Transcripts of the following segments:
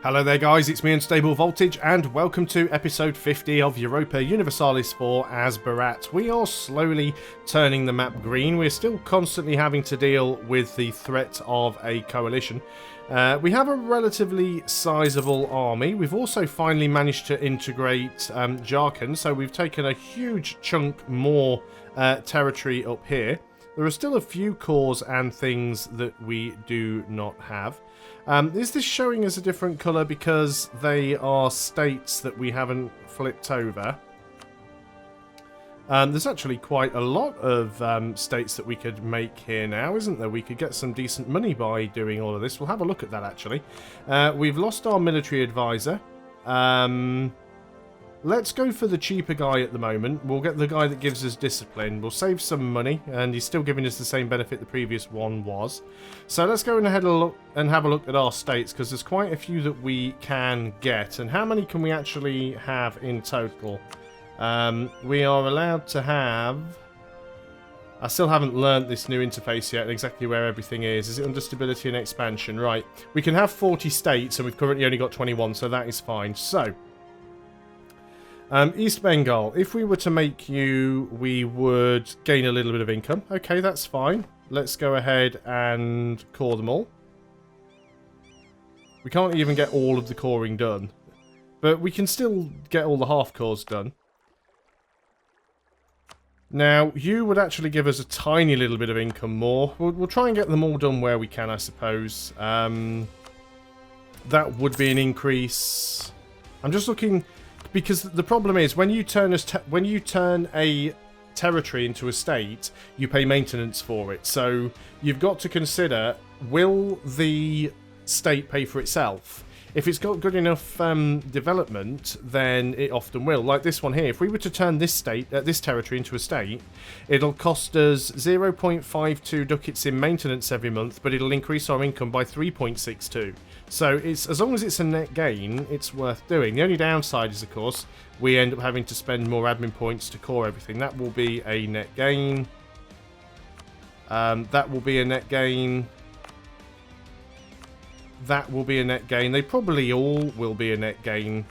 Hello there guys, it's me Unstable Voltage and welcome to episode 50 of Europa Universalis IV as Barat. We are slowly turning the map green. We're still constantly having to deal with the threat of a coalition. We have a relatively sizable army. We've also finally managed to integrate Jarkon, so we've taken a huge chunk more territory up here. There are still a few cores and things that we do not have. Is this showing us a different colour because they are states that we haven't flipped over? There's actually quite a lot of states that we could make here now, isn't there? We could get some decent money by doing all of this. We'll have a look at that, actually. We've lost our military advisor. Let's go for the cheaper guy at the moment. We'll get the guy that gives us discipline. We'll save some money, and he's still giving us the same benefit the previous one was. So let's go ahead and have a look at our states, because there's quite a few that we can get. And how many can we actually have in total? We are allowed to have... I still haven't learnt this new interface yet and exactly where everything is. Is it under stability and expansion? Right. We can have 40 states, and we've currently only got 21, so that is fine. So... East Bengal, if we were to make you, we would gain a little bit of income. Okay, that's fine. Let's go ahead and core them all. We can't even get all of the coring done, but we can still get all the half cores done. Now, you would actually give us a tiny little bit of income more. We'll try and get them all done where we can, I suppose. That would be an increase. I'm just looking... Because the problem is, when you turn a territory into a state, you pay maintenance for it. So you've got to consider, will the state pay for itself? If it's got good enough development, then it often will. Like this one here, if we were to turn this territory into a state, it'll cost us 0.52 ducats in maintenance every month, but it'll increase our income by 3.62. So it's, as long as it's a net gain, it's worth doing. The only downside is, of course, we end up having to spend more admin points to core everything. That will be a net gain. That will be a net gain. That will be a net gain. They probably all will be a net gain.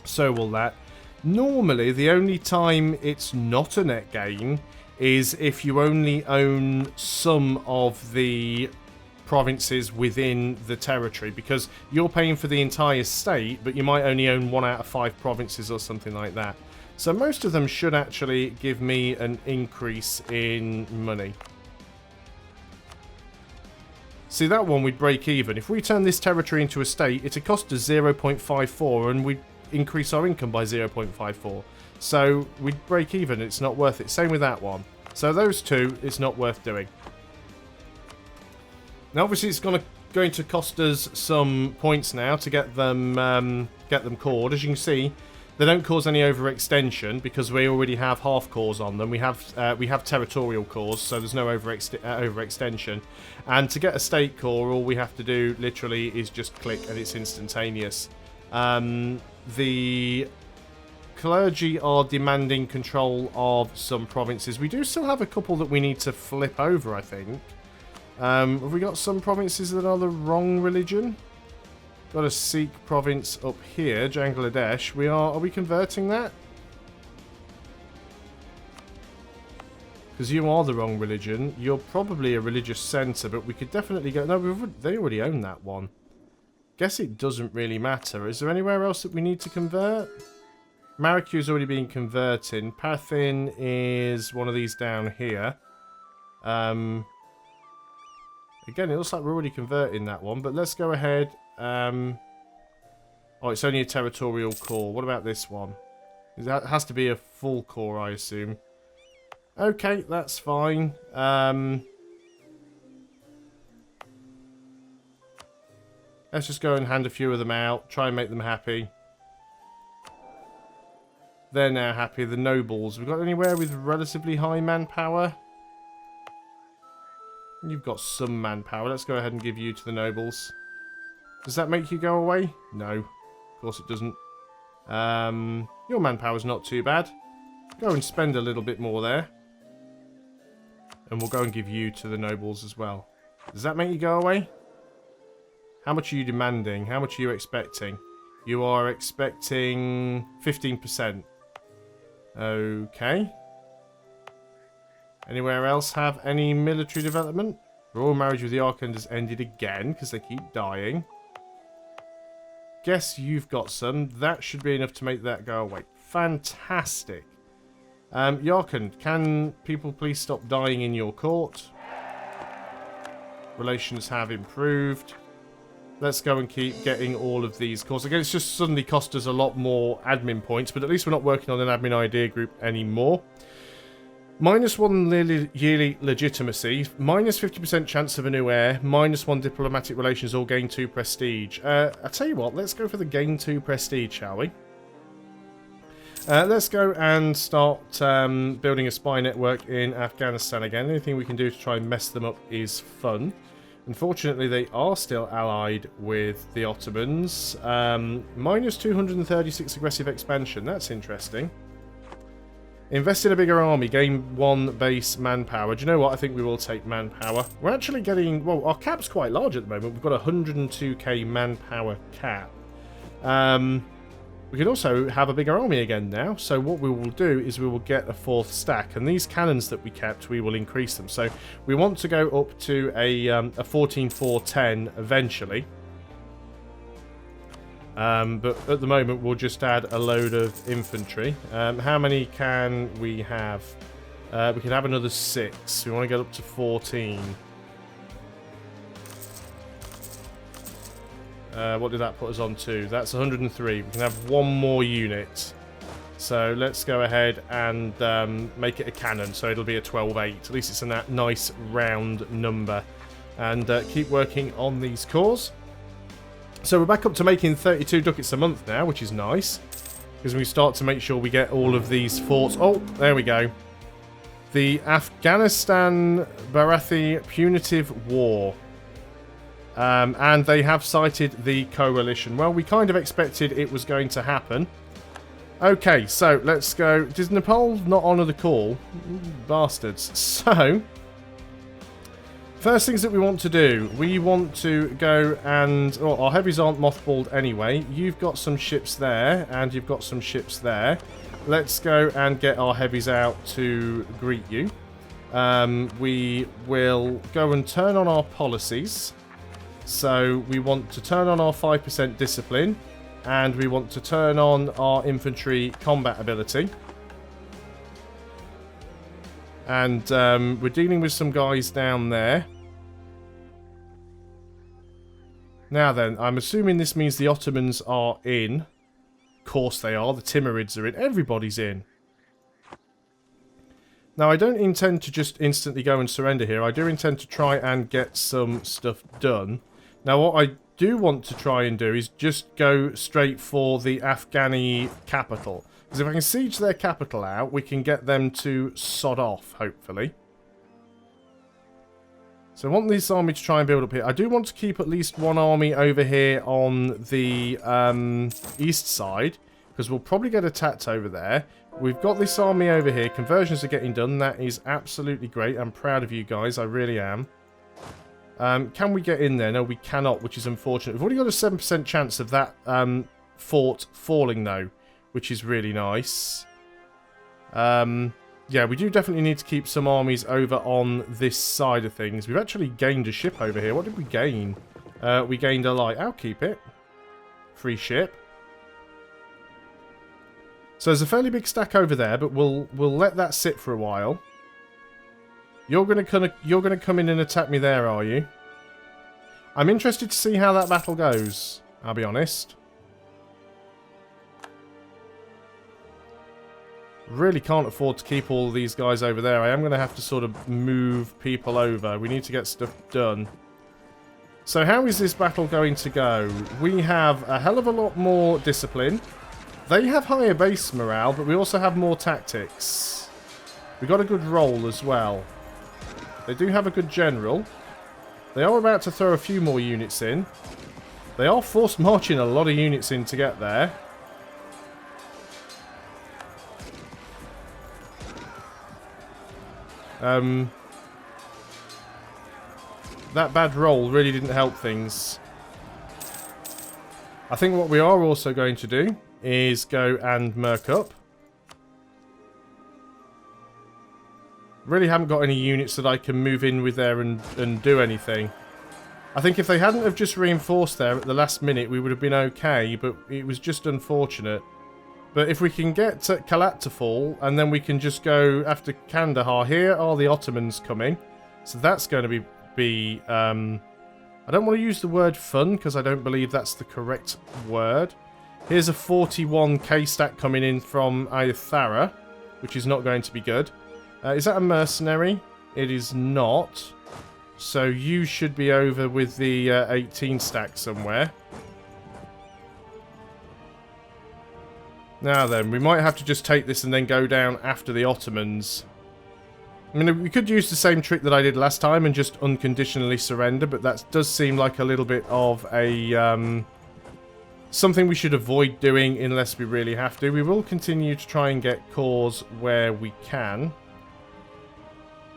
So will that. Normally, the only time it's not a net gain is if you only own some of the provinces within the territory, because you're paying for the entire state, but you might only own 1 out of 5 provinces or something like that. So most of them should actually give me an increase in money. See, that one we'd break even. If we turn this territory into a state, it'd cost us 0.54 and we'd increase our income by 0.54. So we'd break even. It's not worth it. Same with that one. So those two, it's not worth doing. Now, obviously, it's going to cost us some points now to get them cored. As you can see, they don't cause any overextension because we already have half cores on them. We have territorial cores, so there's no overextension. And to get a state core, all we have to do literally is just click, and it's instantaneous. The clergy are demanding control of some provinces. We do still have a couple that we need to flip over, I think. Have we got some provinces that are the wrong religion? Got a Sikh province up here, Bangladesh. Are we converting that? Because you are the wrong religion. You're probably a religious centre, but we could definitely go... No, they already own that one. Guess it doesn't really matter. Is there anywhere else that we need to convert? Maricu's already been converted. Pathin is one of these down here. Again, it looks like we're already converting that one, but let's go ahead. Oh, it's only a territorial core. What about this one? That has to be a full core, I assume. Okay, that's fine. Let's just go and hand a few of them out. Try and make them happy. They're now happy. The nobles. We've got anywhere with relatively high manpower? You've got some manpower. Let's go ahead and give you to the nobles. Does that make you go away? No. Of course it doesn't. Your manpower's not too bad. Go and spend a little bit more there. And we'll go and give you to the nobles as well. Does that make you go away? How much are you demanding? How much are you expecting? You are expecting 15%. Okay. Anywhere else have any military development? Royal marriage with the Archon has ended again because they keep dying. Guess you've got some. That should be enough to make that go away. Fantastic. Yarkand, can people please stop dying in your court? Relations have improved. Let's go and keep getting all of these courts. Again, it's just suddenly cost us a lot more admin points, but at least we're not working on an admin idea group anymore. -1 yearly legitimacy, -50% chance of a new heir, -1 diplomatic relations, or gain 2 prestige. I tell you what, let's go for the gain 2 prestige, shall we? Let's go and start building a spy network in Afghanistan again. Anything we can do to try and mess them up is fun. Unfortunately, they are still allied with the Ottomans. -236 aggressive expansion. That's interesting. Invest in a bigger army. Gain 1 base manpower. Do you know what? I think we will take manpower. We're actually getting... Well, our cap's quite large at the moment. We've got a 102k manpower cap. We can also have a bigger army again now. So what we will do is we will get a 4th stack. And these cannons that we kept, we will increase them. So we want to go up to a 14-4-10 eventually. But at the moment, we'll just add a load of infantry. How many can we have? We can have another 6. We want to get up to 14. What did that put us on to? That's 103. We can have 1 more unit. So let's go ahead and make it a cannon. So it'll be a 12-8. At least it's a nice round number. And keep working on these cores. So we're back up to making 32 ducats a month now, which is nice. Because we start to make sure we get all of these forts. Oh, there we go. The Afghanistan Barathi Punitive War. And they have cited the coalition. Well, we kind of expected it was going to happen. Okay, so let's go. Does Nepal not honour the call? Bastards. So... First things that we want to do, we want to go and... Oh, our heavies aren't mothballed anyway. You've got some ships there, and you've got some ships there. Let's go and get our heavies out to greet you. We will go and turn on our policies. So we want to turn on our 5% discipline, and we want to turn on our infantry combat ability. And we're dealing with some guys down there. Now then, I'm assuming this means the Ottomans are in. Of course they are. The Timurids are in. Everybody's in. Now, I don't intend to just instantly go and surrender here. I do intend to try and get some stuff done. Now, what I do want to try and do is just go straight for the Afghani capital. Because if I can siege their capital out, we can get them to sod off, hopefully. So I want this army to try and build up here. I do want to keep at least 1 army over here on the east side. Because we'll probably get attacked over there. We've got this army over here. Conversions are getting done. That is absolutely great. I'm proud of you guys. I really am. Can we get in there? No, we cannot, which is unfortunate. We've already got a 7% chance of that fort falling, though. Which is really nice. Yeah, we do definitely need to keep some armies over on this side of things. We've actually gained a ship over here. What did we gain? We gained a light. I'll keep it. Free ship. So there's a fairly big stack over there, but we'll let that sit for a while. You're gonna come in and attack me there, are you? I'm interested to see how that battle goes. I'll be honest. Really can't afford to keep all these guys over there. I am going to have to sort of move people over. We need to get stuff done. So how is this battle going to go? We have a hell of a lot more discipline. They have higher base morale, but we also have more tactics. We got a good roll as well. They do have a good general. They are about to throw a few more units in. They are forced marching a lot of units in to get there. That bad roll really didn't help things. I think what we are also going to do is go and merc up. Really haven't got any units that I can move in with there and do anything. I think if they hadn't have just reinforced there at the last minute, we would have been okay, but it was just unfortunate. But if we can get Kalat to fall, and then we can just go after Kandahar. Here are the Ottomans coming. So that's going to be I don't want to use the word fun, because I don't believe that's the correct word. Here's a 41k stack coming in from Ayathara, which is not going to be good. Is that a mercenary? It is not. So you should be over with the 18 stack somewhere. Now then, we might have to just take this and then go down after the Ottomans. I mean, we could use the same trick that I did last time and just unconditionally surrender, but that does seem like a little bit of a something we should avoid doing unless we really have to. We will continue to try and get cores where we can.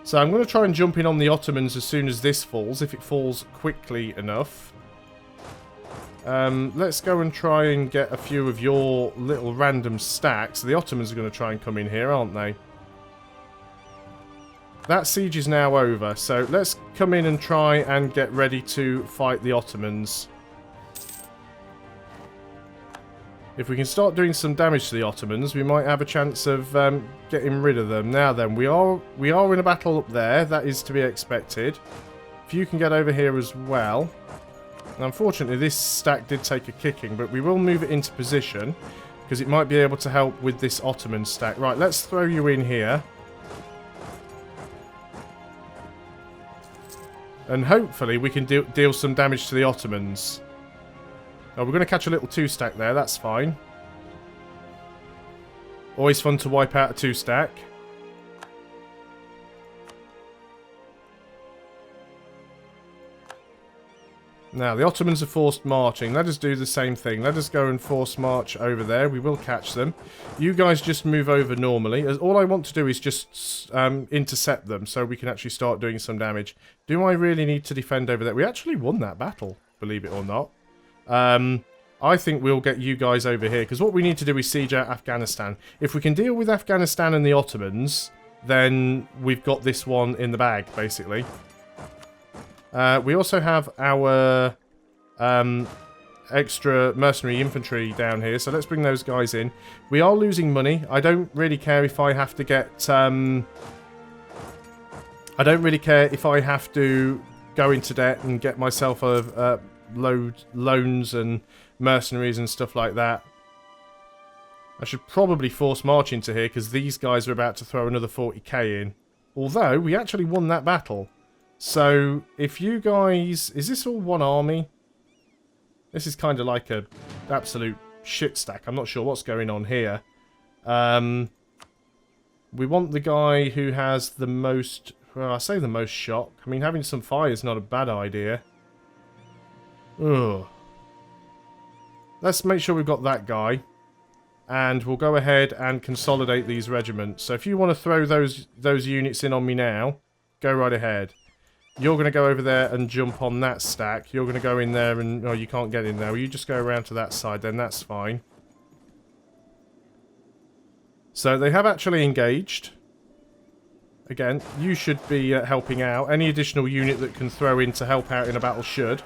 So I'm going to try and jump in on the Ottomans as soon as this falls, if it falls quickly enough. Let's go and try and get a few of your little random stacks. The Ottomans are going to try and come in here, aren't they? That siege is now over, so let's come in and try and get ready to fight the Ottomans. If we can start doing some damage to the Ottomans, we might have a chance of getting rid of them. Now then, we are in a battle up there. That is to be expected. If you can get over here as well. Now, unfortunately, this stack did take a kicking, but we will move it into position because it might be able to help with this Ottoman stack. Right, let's throw you in here. And hopefully we can deal some damage to the Ottomans. Oh, we're going to catch a little 2-stack there. That's fine. Always fun to wipe out a 2-stack. Now, the Ottomans are forced marching. Let us do the same thing. Let us go and force march over there. We will catch them. You guys just move over normally. All I want to do is just intercept them so we can actually start doing some damage. Do I really need to defend over there? We actually won that battle, believe it or not. I think we'll get you guys over here, because what we need to do is siege out Afghanistan. If we can deal with Afghanistan and the Ottomans, then we've got this one in the bag, basically. We also have our extra mercenary infantry down here, so let's bring those guys in. We are losing money. I don't really care if I have to get... I don't really care if I have to go into debt and get myself a loans and mercenaries and stuff like that. I should probably force march into here because these guys are about to throw another 40k in. Although, we actually won that battle. So, if you guys... Is this all one army? This is kind of like a absolute shit stack. I'm not sure what's going on here. We want the guy who has the most... Well, I say the most shock. I mean, having some fire is not a bad idea. Ugh. Let's make sure we've got that guy. And we'll go ahead and consolidate these regiments. So if you want to throw those units in on me now, go right ahead. You're going to go over there and jump on that stack. You're going to go in there and... Oh, you can't get in there. Well, you just go around to that side then. That's fine. So they have actually engaged. Again, you should be helping out. Any additional unit that can throw in to help out in a battle should.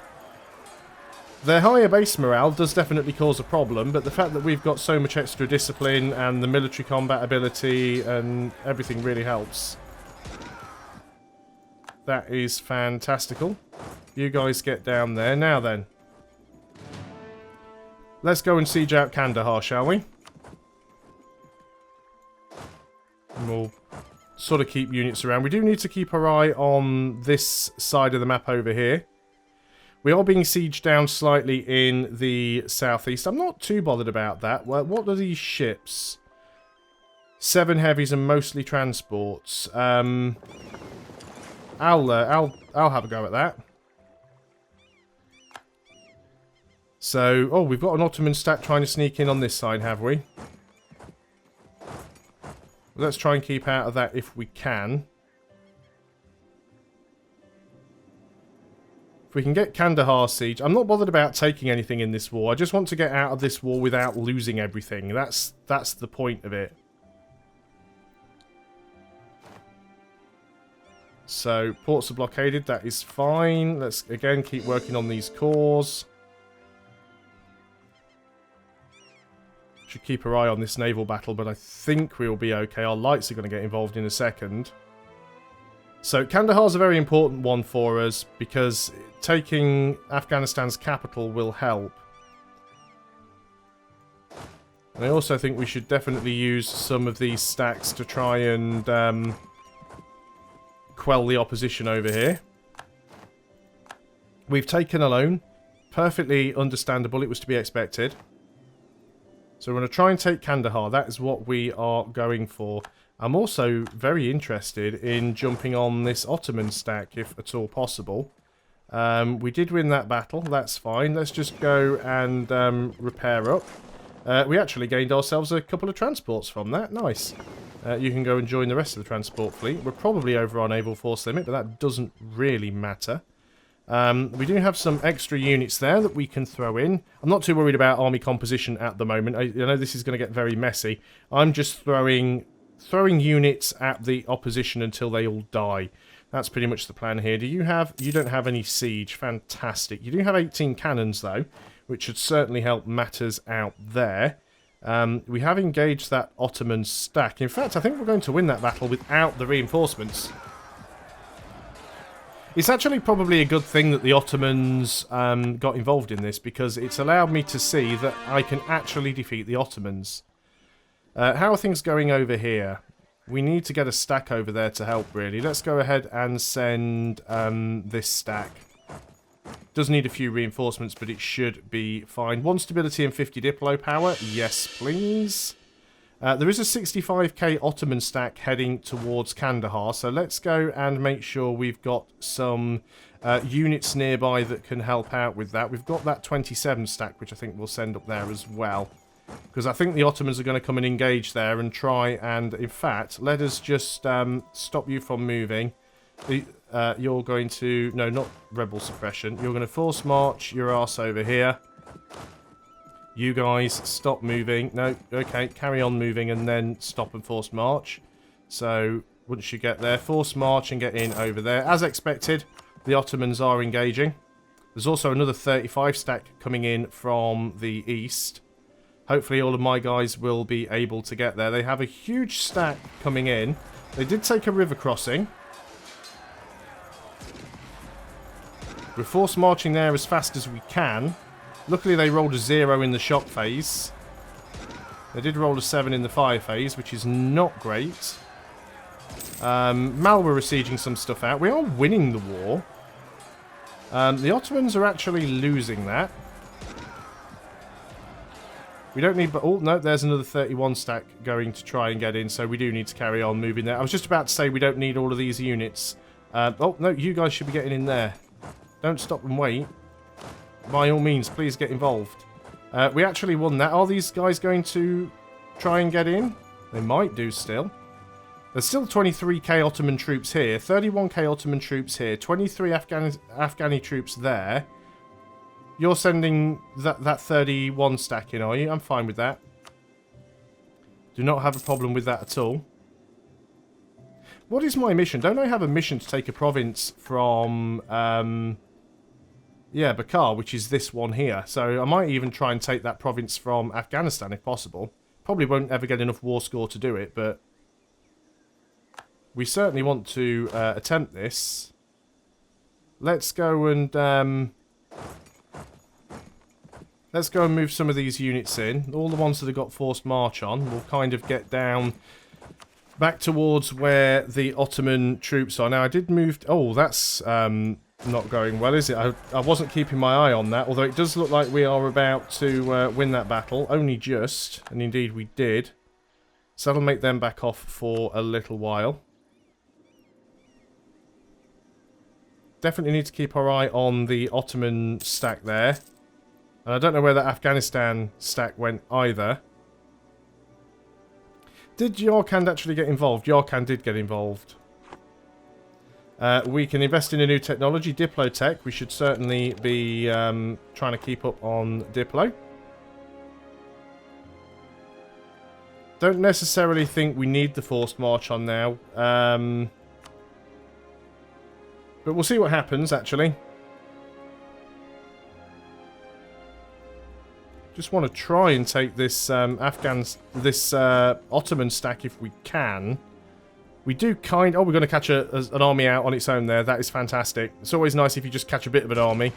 Their higher base morale does definitely cause a problem, but the fact that we've got so much extra discipline and the military combat ability and everything really helps. That is fantastical. You guys get down there. Now then. Let's go and siege out Kandahar, shall we? And we'll sort of keep units around. We do need to keep our eye on this side of the map over here. We are being sieged down slightly in the southeast. I'm not too bothered about that. Well, what are these ships? 7 heavies and mostly transports. I'll have a go at that. So, oh, we've got an Ottoman stack trying to sneak in on this side, have we? Let's try and keep out of that if we can. If we can get Kandahar siege. I'm not bothered about taking anything in this war. I just want to get out of this war without losing everything. That's the point of it. So, ports are blockaded. That is fine. Let's, again, keep working on these cores. Should keep our eye on this naval battle, but I think we'll be okay. Our lights are going to get involved in a second. So, Kandahar's a very important one for us, because taking Afghanistan's capital will help. And I also think we should definitely use some of these stacks to try and quell the opposition over here. We've taken a loan. Perfectly understandable. It was to be expected. So we're going to try and take Kandahar. That is what we are going for. I'm also very interested in jumping on this Ottoman stack, if at all possible. We did win that battle. That's fine. Let's just go and repair up. We actually gained ourselves a couple of transports from that. Nice. You can go and join the rest of the transport fleet. We're probably over our naval force limit, but that doesn't really matter. We do have some extra units there that we can throw in. I'm not too worried about army composition at the moment. I know this is going to get very messy. I'm just throwing units at the opposition until they all die. That's pretty much the plan here. You don't have any siege. Fantastic. You do have 18 cannons, though, which should certainly help matters out there. We have engaged that Ottoman stack. In fact, I think we're going to win that battle without the reinforcements. It's actually probably a good thing that the Ottomans got involved in this, because it's allowed me to see that I can actually defeat the Ottomans. How are things going over here? We need to get a stack over there to help, really. Let's go ahead and send this stack. Does need a few reinforcements, but it should be fine. 1 stability and 50 Diplo power. Yes, please. There is a 65k Ottoman stack heading towards Kandahar, so let's go and make sure we've got some units nearby that can help out with that. We've got that 27 stack, which I think we'll send up there as well. Because I think the Ottomans are going to come and engage there and try and, in fact, let us just stop you from moving. You're going to... No, not rebel suppression. You're going to force march your arse over here. You guys, stop moving. No, okay, carry on moving and then stop and force march. So, once you get there, force march and get in over there. As expected, the Ottomans are engaging. There's also another 35 stack coming in from the east. Hopefully all of my guys will be able to get there. They have a huge stack coming in. They did take a river crossing. We're force marching there as fast as we can. Luckily they rolled a 0 in the shock phase. They did roll a 7 in the fire phase, which is not great. Mal were sieging some stuff out. We are winning the war. The Ottomans are actually losing that. We don't need... Oh, no, there's another 31 stack going to try and get in, so we do need to carry on moving there. I was just about to say we don't need all of these units. Oh, no, you guys should be getting in there. Don't stop and wait. By all means, please get involved. We actually won that. Are these guys going to try and get in? They might do still. There's still 23k Ottoman troops here, 31k Ottoman troops here, 23 Afghani troops there. You're sending that 31 stack in, are you? I'm fine with that. Do not have a problem with that at all. What is my mission? Don't I have a mission to take a province from... yeah, Bakar, which is this one here. So I might even try and take that province from Afghanistan if possible. Probably won't ever get enough war score to do it, but... we certainly want to attempt this. Let's go and... let's go and move some of these units in. All the ones that have got forced march on. We'll kind of get down back towards where the Ottoman troops are. Now, I did move... oh, that's not going well, is it? I wasn't keeping my eye on that, although it does look like we are about to win that battle. Only just, and indeed we did. So that'll make them back off for a little while. Definitely need to keep our eye on the Ottoman stack there. And I don't know where the Afghanistan stack went either. Did Yarkand actually get involved? Yarkand did get involved. We can invest in a new technology, Diplotech. We should certainly be trying to keep up on Diplo. Don't necessarily think we need the forced march on now. But we'll see what happens, actually. Just want to try and take this Ottoman stack if we can. We do kind... Oh, we're going to catch an army out on its own there. That is fantastic. It's always nice if you just catch a bit of an army,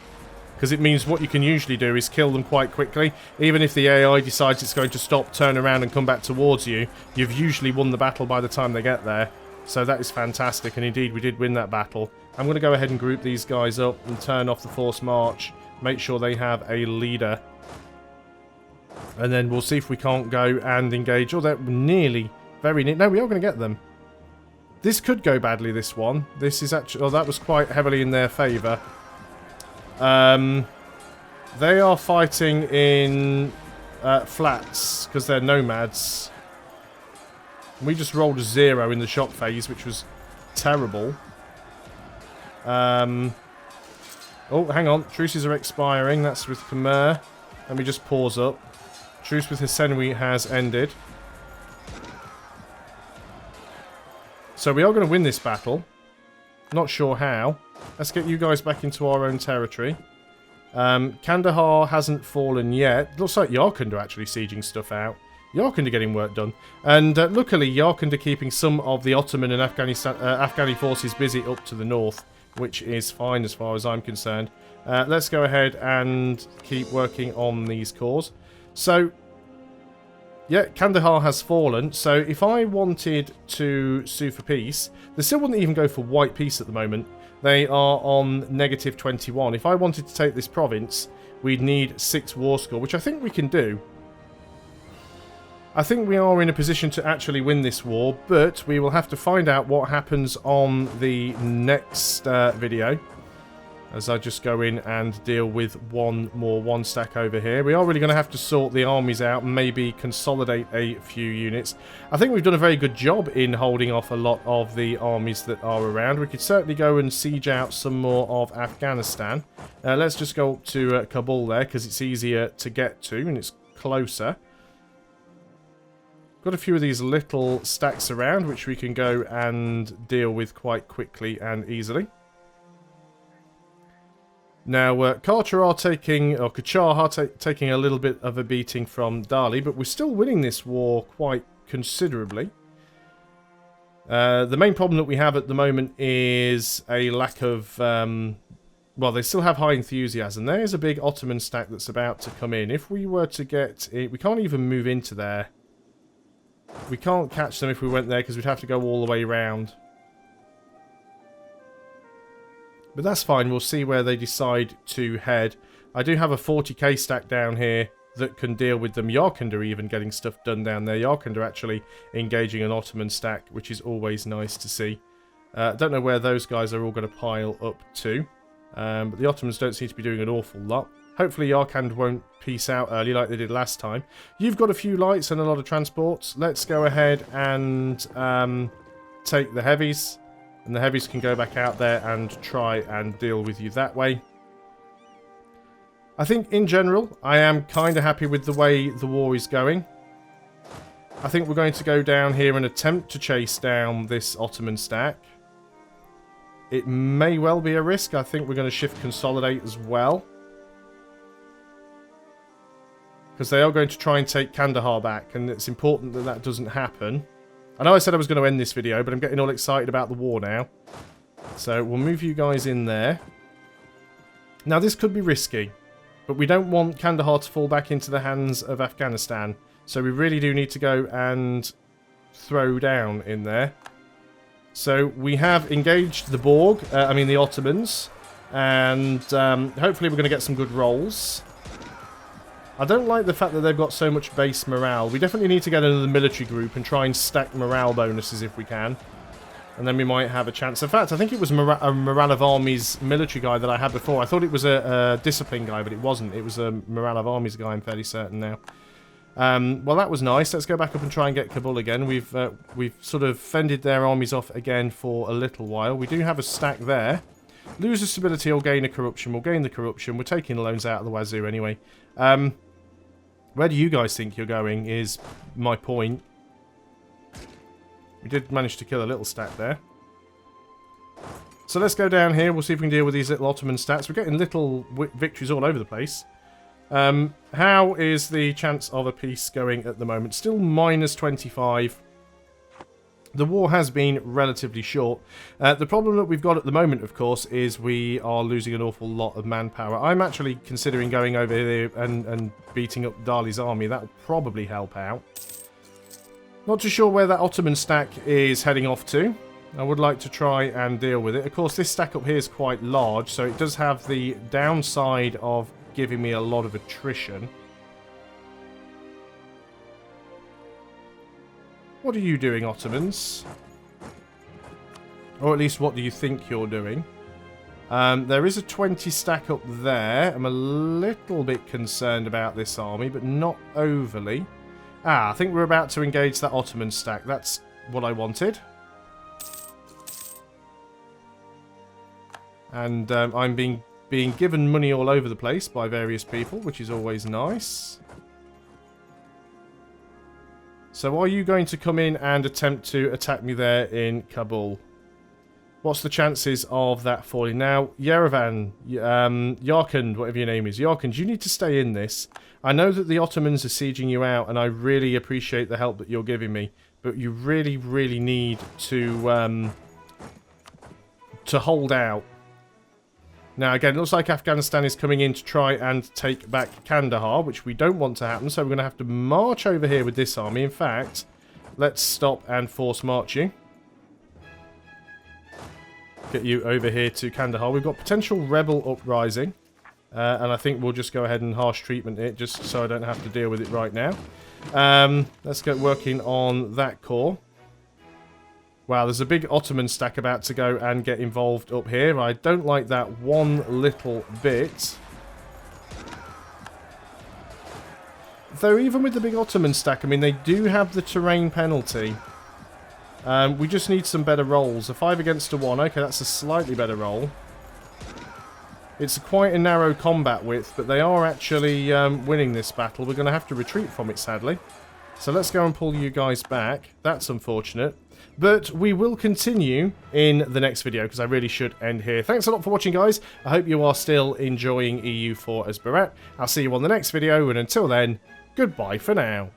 because it means what you can usually do is kill them quite quickly. Even if the AI decides it's going to stop, turn around and come back towards you, you've usually won the battle by the time they get there. So that is fantastic, and indeed we did win that battle. I'm going to go ahead and group these guys up and turn off the forced march. Make sure they have a leader. And then we'll see if we can't go and engage. Oh, they're nearly, very near. No, we are going to get them. This could go badly, this one. This is actually... Oh, that was quite heavily in their favour. They are fighting in flats because they're nomads. We just rolled a 0 in the shock phase, which was terrible. Oh, hang on. Truces are expiring. That's with Khmer. Let me just pause up. Truce with Hisenui has ended. So we are going to win this battle. Not sure how. Let's get you guys back into our own territory. Kandahar hasn't fallen yet. Looks like Yarkand are actually sieging stuff out. Yarkand are getting work done. And luckily, Yarkand are keeping some of the Ottoman and Afghani forces busy up to the north, which is fine as far as I'm concerned. Let's go ahead and keep working on these cores. So, yeah, Kandahar has fallen. So if I wanted to sue for peace, they still wouldn't even go for white peace at the moment. They are on -21. If I wanted to take this province, we'd need 6 war score, which I think we can do. I think we are in a position to actually win this war, but we will have to find out what happens on the next video. As I just go in and deal with one more 1 stack over here. We are really going to have to sort the armies out and maybe consolidate a few units. I think we've done a very good job in holding off a lot of the armies that are around. We could certainly go and siege out some more of Afghanistan. Let's just go up to Kabul there, because it's easier to get to and it's closer. Got a few of these little stacks around, which we can go and deal with quite quickly and easily. Now, Kachar are taking a little bit of a beating from Dali, but we're still winning this war quite considerably. The main problem that we have at the moment is a lack of... well, they still have high enthusiasm. There's a big Ottoman stack that's about to come in. If we were to get it... We can't even move into there. We can't catch them if we went there, because we'd have to go all the way around. But that's fine, we'll see where they decide to head. I do have a 40k stack down here that can deal with them. Yarkand are even getting stuff done down there. Yarkand are actually engaging an Ottoman stack, which is always nice to see. Don't know where those guys are all going to pile up to. But the Ottomans don't seem to be doing an awful lot. Hopefully Yarkand won't peace out early like they did last time. You've got a few lights and a lot of transports. Let's go ahead and take the heavies. And the heavies can go back out there and try and deal with you that way. I think, in general, I am kind of happy with the way the war is going. I think we're going to go down here and attempt to chase down this Ottoman stack. It may well be a risk. I think we're going to shift consolidate as well. Because they are going to try and take Kandahar back, and it's important that that doesn't happen. I know I said I was going to end this video, but I'm getting all excited about the war now. So we'll move you guys in there. Now this could be risky, but we don't want Kandahar to fall back into the hands of Afghanistan. So we really do need to go and throw down in there. So we have engaged the the Ottomans. And hopefully we're going to get some good rolls. I don't like the fact that they've got so much base morale. We definitely need to get another military group and try and stack morale bonuses if we can. And then we might have a chance. In fact, I think it was a Morale of Armies military guy that I had before. I thought it was a discipline guy, but it wasn't. It was a Morale of Armies guy, I'm fairly certain now. Well, that was nice. Let's go back up and try and get Kabul again. We've sort of fended their armies off again for a little while. We do have a stack there. Lose a stability or gain a corruption. We'll gain the corruption. We're taking the loans out of the wazoo anyway. Where do you guys think you're going is my point. We did manage to kill a little stack there. So let's go down here. We'll see if we can deal with these little Ottoman stats. We're getting little victories all over the place. How is the chance of a peace going at the moment? Still minus 25. The war has been relatively short. The problem that we've got at the moment, of course, is we are losing an awful lot of manpower. I'm actually considering going over here and beating up Dali's army. That will probably help out. Not too sure where that Ottoman stack is heading off to. I would like to try and deal with it. Of course, this stack up here is quite large, so it does have the downside of giving me a lot of attrition. What are you doing, Ottomans? Or at least, what do you think you're doing? There is a 20 stack up there. I'm a little bit concerned about this army, but not overly. I think we're about to engage that Ottoman stack. That's what I wanted. And I'm being given money all over the place by various people, which is always nice. So are you going to come in and attempt to attack me there in Kabul? What's the chances of that falling? Now, Yerevan, Yarkand, whatever your name is, Yarkand, you need to stay in this. I know that the Ottomans are sieging you out, and I really appreciate the help that you're giving me. But you really, really need to hold out. Now, again, it looks like Afghanistan is coming in to try and take back Kandahar, which we don't want to happen, so we're going to have to march over here with this army. In fact, let's stop and force march you. Get you over here to Kandahar. We've got potential rebel uprising, and I think we'll just go ahead and harsh treatment it, just so I don't have to deal with it right now. Let's get working on that core. Wow, there's a big Ottoman stack about to go and get involved up here. I don't like that one little bit. Though even with the big Ottoman stack, I mean, they do have the terrain penalty. We just need some better rolls. A 5 against a 1. Okay, that's a slightly better roll. It's quite a narrow combat width, but they are actually winning this battle. We're going to have to retreat from it, sadly. So let's go and pull you guys back. That's unfortunate. But we will continue in the next video, because I really should end here. Thanks a lot for watching, guys. I hope you are still enjoying EU4 as Barat. I'll see you on the next video, and until then, goodbye for now.